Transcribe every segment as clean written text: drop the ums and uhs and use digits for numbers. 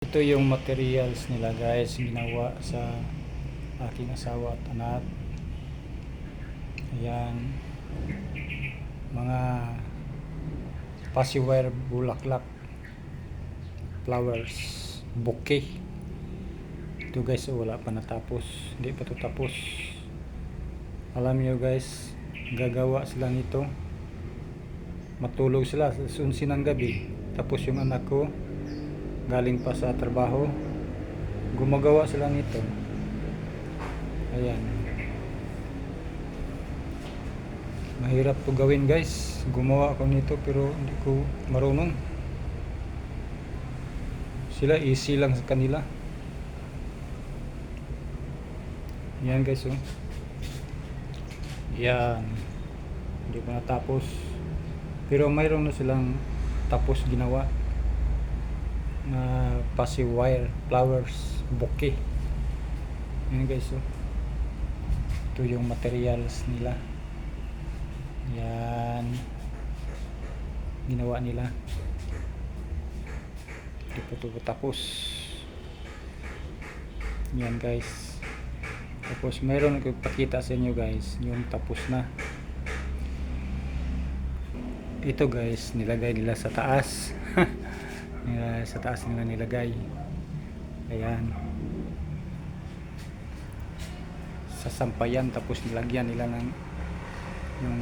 Ito yung materials nila guys, ginawa sa aking asawa at anak. Ayan, mga passiwire, bulaklak, flowers, bouquet. Ito guys, wala pa natapos, hindi pa ito tapos. Alam nyo guys, gagawa sila nito, matulog sila sa 11 ng gabi, tapos yung anak ko galing pa sa trabaho, gumagawa sila nito. Ayan, mahirap to gawin guys, gumawa ako nito pero hindi ko marunong. Sila easy lang sa kanila. Yan guys, oh. Yan, hindi pa natapos pero mayroon na silang tapos ginawa na passiwire, flowers, bouquet. Yan guys, oh. Ito yung materials nila. Yan, ginawa nila, hindi pa ito tapos. Yan guys, tapos mayroon ko ipakita sa inyo guys yung tapos na. Ito guys, nilagay nila sa taas. Sa taas nila nilagay. Ayan, sa sampayan, tapos nilagyan nila ng yung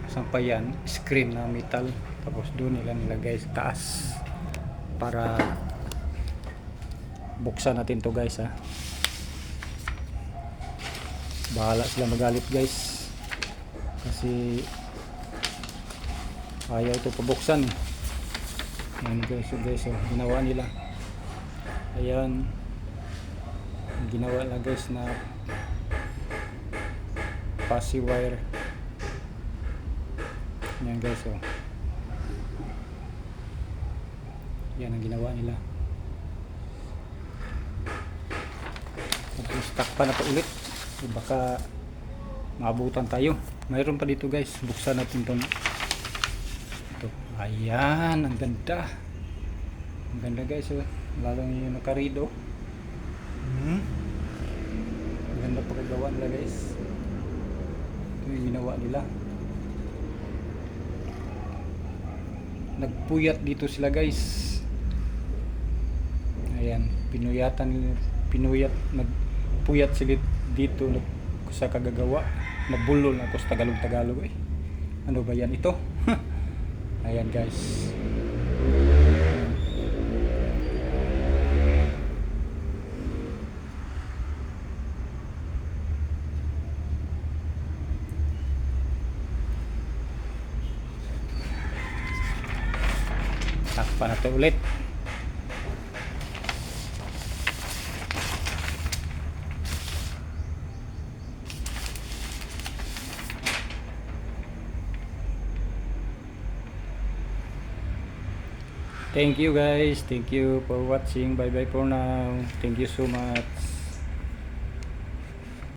sampayan, screen na metal, tapos doon nila nilagay sa taas para buksan natin to guys, ha. Bahala sila magalit guys kasi ayaw ito pabuksan. Ayan guys, so guys, so ginawa nila. Ayan, ginawa nila guys na passiwire. Ayan guys, so yan ang ginawa nila. Tapos takpan na ito ulit, baka maabutan tayo. Mayroon pa dito guys, buksan natin ito. Ayan, ang ganda. Ang ganda guys, oh. Lalo yung nakarido. Ang ganda pagkagawa nila guys. Ito yung ginawa nila. Nagpuyat dito sila guys. Ayan, nagpuyat sila dito sa kagagawa. Nabulol ako sa Tagalog eh. Ano ba yan ito? Ayan guys, takpan natin ulit. Thank you guys, thank you for watching. Bye bye for now, thank you so much.